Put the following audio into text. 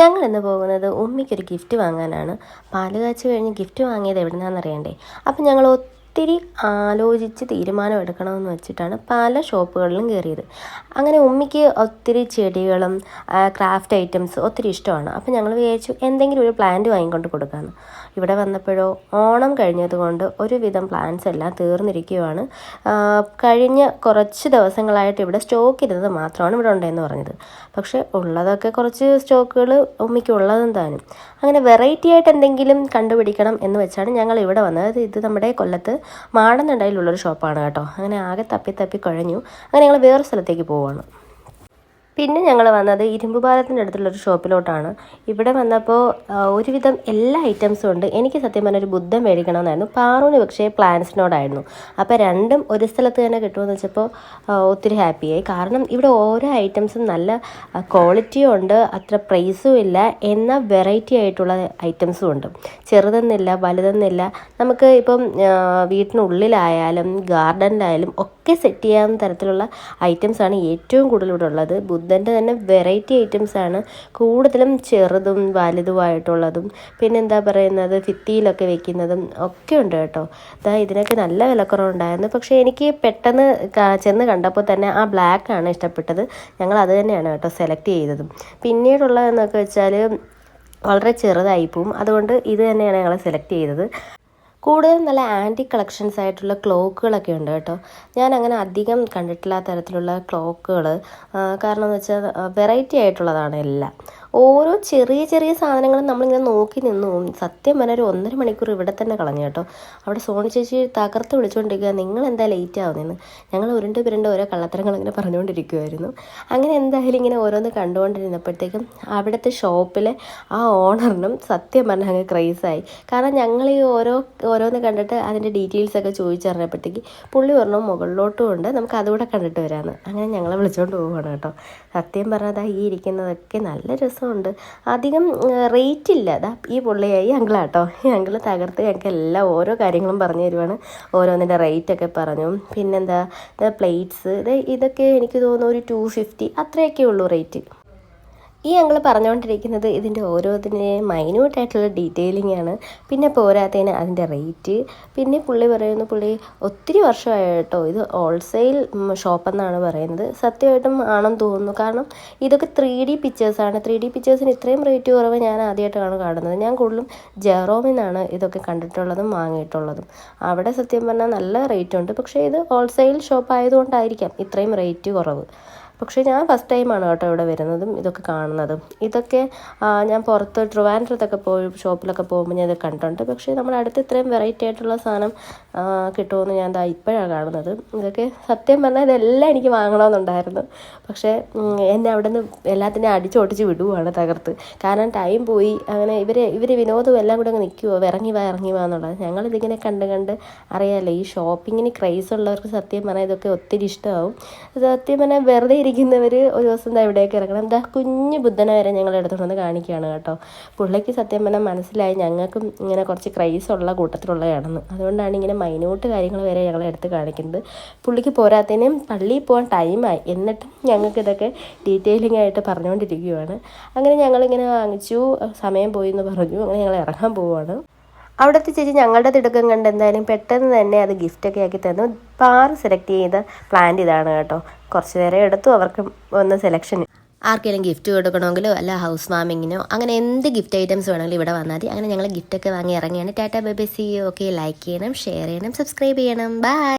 ഞങ്ങൾ ഇന്ന് പോകുന്നത് ഉമ്മിക്കൊരു ഗിഫ്റ്റ് വാങ്ങാനാണ്. പാല് കാച്ചി കഴിഞ്ഞ് ഗിഫ്റ്റ് വാങ്ങിയത് എവിടുന്നാണെന്ന് അറിയണ്ടേ. അപ്പം ഞങ്ങൾ ഒത്തിരി ആലോചിച്ച് തീരുമാനം എടുക്കണമെന്ന് വെച്ചിട്ടാണ് പല ഷോപ്പുകളിലും കയറിയത്. അങ്ങനെ ഉമ്മിക്ക് ഒത്തിരി ചെടികളും ക്രാഫ്റ്റ് ഐറ്റംസ് ഒത്തിരി ഇഷ്ടമാണ്. അപ്പം ഞങ്ങൾ വിചാരിച്ചു എന്തെങ്കിലും ഒരു പ്ലാന്റ് വാങ്ങിക്കൊണ്ട് കൊടുക്കാമെന്ന്. ഇവിടെ വന്നപ്പോഴോ ഓണം കഴിഞ്ഞതുകൊണ്ട് ഒരുവിധം പ്ലാന്റ്സ് എല്ലാം തീർന്നിരിക്കുകയാണ്. കഴിഞ്ഞ കുറച്ച് ദിവസങ്ങളായിട്ട് ഇവിടെ സ്റ്റോക്ക് ഇരുന്നത് മാത്രമാണ് ഇവിടെ ഉണ്ടെന്ന് പറഞ്ഞത്. പക്ഷേ ഉള്ളതൊക്കെ കുറച്ച് സ്റ്റോക്കുകൾ ഉമ്മിക്ക് ഉള്ളതും താനും. അങ്ങനെ വെറൈറ്റി ആയിട്ട് എന്തെങ്കിലും കണ്ടുപിടിക്കണം എന്ന് വെച്ചാണ് ഞങ്ങൾ ഇവിടെ വന്നത്. ഇത് നമ്മുടെ കൊല്ലത്ത് മാടന്നണ്ടയിലുള്ളൊരു ഷോപ്പാണ് കേട്ടോ. അങ്ങനെ ആകെ തപ്പി കുഴഞ്ഞു. അങ്ങനെ ഞങ്ങൾ വേറൊരു സ്ഥലത്തേക്ക് പോവുകയാണ്. പിന്നെ ഞങ്ങൾ വന്നത് ഇരുമ്പ് പാലത്തിൻ്റെ അടുത്തുള്ളൊരു ഷോപ്പിലോട്ടാണ്. ഇവിടെ വന്നപ്പോൾ ഒരുവിധം എല്ലാ ഐറ്റംസും ഉണ്ട്. എനിക്ക് സത്യം പറഞ്ഞൊരു ബുദ്ധൻ മേടിക്കണമെന്നായിരുന്നു. പാറുവിന് പക്ഷേ പ്ലാന്റ്സിനോടായിരുന്നു. അപ്പോൾ രണ്ടും ഒരു സ്ഥലത്ത് തന്നെ കിട്ടുമെന്ന് വെച്ചപ്പോൾ ഒത്തിരി ഹാപ്പിയായി. കാരണം ഇവിടെ ഓരോ ഐറ്റംസും നല്ല ക്വാളിറ്റിയും ഉണ്ട്, അത്ര പ്രൈസും ഇല്ല, എന്നാൽ വെറൈറ്റി ആയിട്ടുള്ള ഐറ്റംസും ഉണ്ട്. ചെറുതെന്നില്ല വലുതെന്നില്ല. നമുക്ക് ഇപ്പം വീട്ടിനുള്ളിലായാലും ഗാർഡനിലായാലും ഒക്കെ സെറ്റ് ചെയ്യാവുന്ന തരത്തിലുള്ള ഐറ്റംസാണ് ഏറ്റവും കൂടുതൽ ഇവിടെ ഉള്ളത്. ബുദ്ധൻ്റെ തന്നെ വെറൈറ്റി ഐറ്റംസാണ് കൂടുതലും, ചെറുതും വലുതുമായിട്ടുള്ളതും. പിന്നെ എന്താ പറയുന്നത്, ഭിത്തിയിലൊക്കെ വെക്കുന്നതും ഒക്കെ ഉണ്ട് കേട്ടോ. ഇതിനൊക്കെ നല്ല വിലക്കുറവുണ്ടായിരുന്നു. പക്ഷേ എനിക്ക് പെട്ടെന്ന് ചെന്ന് കണ്ടപ്പോൾ തന്നെ ആ ബ്ലാക്കാണ് ഇഷ്ടപ്പെട്ടത്. ഞങ്ങൾ അത് തന്നെയാണ് കേട്ടോ സെലക്ട് ചെയ്തതും. പിന്നീടുള്ളതെന്നൊക്കെ വെച്ചാൽ വളരെ ചെറുതായിപ്പോവും. അതുകൊണ്ട് ഇത് തന്നെയാണ് ഞങ്ങൾ സെലക്ട് ചെയ്തത്. കൂടുതൽ നല്ല ആൻറ്റി കളക്ഷൻസ് ആയിട്ടുള്ള ക്ലോക്കുകളൊക്കെ ഉണ്ട് കേട്ടോ. ഞാൻ അങ്ങനെ അധികം കണ്ടിട്ടില്ലാത്ത തരത്തിലുള്ള ക്ലോക്കുകൾ. കാരണം എന്ന് വെച്ചാൽ വെറൈറ്റി ആയിട്ടുള്ളതാണ് എല്ലാം. ഓരോ ചെറിയ ചെറിയ സാധനങ്ങളും നമ്മളിങ്ങനെ നോക്കി നിന്നു. സത്യം പറഞ്ഞാൽ ഒരു 1.5 മണിക്കൂർ ഇവിടെ തന്നെ കളഞ്ഞു കേട്ടോ. അവിടെ സോണി ചേച്ചി തകർത്ത് വിളിച്ചുകൊണ്ടിരിക്കുക, നിങ്ങൾ എന്താ ലേറ്റ് ആവുന്നതെന്ന്. ഞങ്ങൾ ഉരുണ്ട് ഓരോ കള്ളത്തരങ്ങൾ ഇങ്ങനെ പറഞ്ഞുകൊണ്ടിരിക്കുമായിരുന്നു. അങ്ങനെ എന്തായാലും ഇങ്ങനെ ഓരോന്ന് കണ്ടുകൊണ്ടിരുന്നപ്പോഴത്തേക്കും അവിടുത്തെ ഷോപ്പിലെ ആ ഓണറിനും സത്യം പറഞ്ഞാൽ അങ്ങ് ക്രൈസായി. കാരണം ഞങ്ങൾ ഈ ഓരോന്ന് കണ്ടിട്ട് അതിൻ്റെ ഡീറ്റെയിൽസൊക്കെ ചോദിച്ചറിഞ്ഞപ്പോഴത്തേക്ക് പുള്ളി പറഞ്ഞു മുകളിലോട്ടും ഉണ്ട്, നമുക്ക് അതുകൂടെ കണ്ടിട്ട് വരാമെന്ന്. അങ്ങനെ ഞങ്ങളെ വിളിച്ചുകൊണ്ട് പോവുകയാണ് കേട്ടോ. സത്യം പറഞ്ഞാൽ ഈ ഇരിക്കുന്നതൊക്കെ നല്ല രസമുണ്ട്. അധികം റേറ്റ് ഇല്ല. ഈ പുള്ളിയായി അങ്കിളാട്ടോ. ഈ അങ്കിള് തകർത്ത് ഞങ്ങൾക്ക് എല്ലാം ഓരോ കാര്യങ്ങളും പറഞ്ഞു തരുവാണ്. ഓരോന്നിൻ്റെ റേറ്റൊക്കെ പറഞ്ഞു. പിന്നെന്താ പ്ലേറ്റ്സ്, ഇതൊക്കെ എനിക്ക് തോന്നുന്നു ഒരു 250 അത്രയൊക്കെ ഉള്ളൂ റേറ്റ്. ഈ ഞങ്ങൾ പറഞ്ഞുകൊണ്ടിരിക്കുന്നത് ഇതിൻ്റെ ഓരോന്നിൻ്റെയും മൈന്യൂട്ടായിട്ടുള്ള ഡീറ്റെയിലിംഗ് ആണ്. പിന്നെ പോരാത്തതിന് അതിൻ്റെ റേറ്റ്. പിന്നെ പുള്ളി പറയുന്നു, പുള്ളി ഒത്തിരി വർഷമായി കേട്ടോ, ഇത് ഹോൾസെയിൽ ഷോപ്പെന്നാണ് പറയുന്നത്. സത്യമായിട്ടും ആണെന്ന് തോന്നുന്നു. കാരണം ഇതൊക്കെ 3D പിക്ചേഴ്സാണ്. 3D പിക്ചേഴ്സിന് ഇത്രയും റേറ്റ് കുറവ് ഞാൻ ആദ്യമായിട്ടാണ് കാണുന്നത്. ഞാൻ കൂടുതലും ജെറോമിൽ നിന്നാണ് ഇതൊക്കെ കണ്ടിട്ടുള്ളതും വാങ്ങിയിട്ടുള്ളതും. അവിടെ സത്യം പറഞ്ഞാൽ നല്ല റേറ്റ് ഉണ്ട്. പക്ഷേ ഇത് ഹോൾസെയിൽ ഷോപ്പ് ആയതുകൊണ്ടായിരിക്കാം ഇത്രയും റേറ്റ് കുറവ്. പക്ഷേ ഞാൻ ഫസ്റ്റ് ടൈമാണ് കേട്ടോ ഇവിടെ വരുന്നതും ഇതൊക്കെ കാണുന്നതും. ഇതൊക്കെ ഞാൻ പുറത്ത് ട്രിവാൻഡ്രത്തൊക്കെ ഷോപ്പിലൊക്കെ പോകുമ്പോൾ ഞാൻ ഇത് കണ്ടിട്ടുണ്ട്. പക്ഷേ നമ്മുടെ അടുത്ത് ഇത്രയും വെറൈറ്റി ആയിട്ടുള്ള സാധനം കിട്ടുമെന്ന് ഞാൻ ഇപ്പോഴാണ് കാണുന്നത്. ഇതൊക്കെ സത്യം പറഞ്ഞാൽ ഇതെല്ലാം എനിക്ക് വാങ്ങണമെന്നുണ്ടായിരുന്നു. പക്ഷേ എന്നെ അവിടെ നിന്ന് എല്ലാത്തിനെയും അടിച്ചോട്ടിച്ച് വിടുവാണ് തകർത്ത്. കാരണം ടൈം പോയി. അങ്ങനെ ഇവർ വിനോദവും എല്ലാം കൂടെ അങ്ങ് നിൽക്കുമോ, ഇറങ്ങി വാ എന്നുള്ളത്. ഞങ്ങളിതിങ്ങനെ കണ്ട് അറിയാമല്ലോ, ഈ ഷോപ്പിങ്ങിന് ക്രൈസ് ഉള്ളവർക്ക് സത്യം പറഞ്ഞാൽ ഇതൊക്കെ ഒത്തിരി ഇഷ്ടമാവും. സത്യം പറഞ്ഞാൽ വെറുതെ ഇരിക്കുന്നവർ ഒരു ദിവസം ഇവിടേക്ക് ഇറങ്ങണം. കുഞ്ഞു ബുദ്ധനെ വരെ ഞങ്ങൾ എടുത്തുകൊണ്ട് കാണിക്കുകയാണ് കേട്ടോ. പുള്ളിക്ക് സത്യം പറഞ്ഞാൽ മനസ്സിലായി ഞങ്ങൾക്കും ഇങ്ങനെ കുറച്ച് ക്രൈസ് ഉള്ള കൂട്ടത്തിലുള്ളതാണെന്ന്. അതുകൊണ്ടാണ് ഇങ്ങനെ മൈന്യൂട്ട് കാര്യങ്ങൾ വരെ ഞങ്ങൾ എടുത്ത് കാണിക്കുന്നത്. പുള്ളിക്ക് പോരാത്തതിനും പള്ളിയിൽ പോകാൻ ടൈമായി, എന്നിട്ടും ഞങ്ങൾക്ക് ഇതൊക്കെ ഡീറ്റെയിലിംഗ് ആയിട്ട് പറഞ്ഞുകൊണ്ടിരിക്കുകയാണ്. അങ്ങനെ ഞങ്ങളിങ്ങനെ വാങ്ങിച്ചു, സമയം പോയി എന്ന് പറഞ്ഞു. അങ്ങനെ ഞങ്ങൾ ഇറങ്ങാൻ പോവുകയാണ്. അവിടുത്തെ ചേച്ചി ഞങ്ങളുടെ തിടുക്കം കണ്ട് എന്തായാലും പെട്ടെന്ന് തന്നെ അത് ഗിഫ്റ്റൊക്കെ ആക്കി തന്നു. പാറ് സെലക്ട് ചെയ്ത പ്ലാന്റ് ഇതാണ് കേട്ടോ. കുറച്ച് നേരം എടുത്തു അവർക്ക് ഒന്ന് സെലക്ഷൻ. ആർക്കെങ്കിലും ഗിഫ്റ്റ് കൊടുക്കണമെങ്കിലോ അല്ല ഹൗസ് വാമിങ്ങിനോ അങ്ങനെ എന്ത് ഗിഫ്റ്റ് ഐറ്റംസ് വേണമെങ്കിലും ഇവിടെ വന്നാൽ മതി. അങ്ങനെ ഞങ്ങൾ ഗിഫ്റ്റൊക്കെ വാങ്ങി ഇറങ്ങിയാണ്. Tata bye bye, see you. Okay, like ചെയ്യണം, ഷെയർ ചെയ്യണം, സബ്സ്ക്രൈബ് ചെയ്യണം. ബൈ.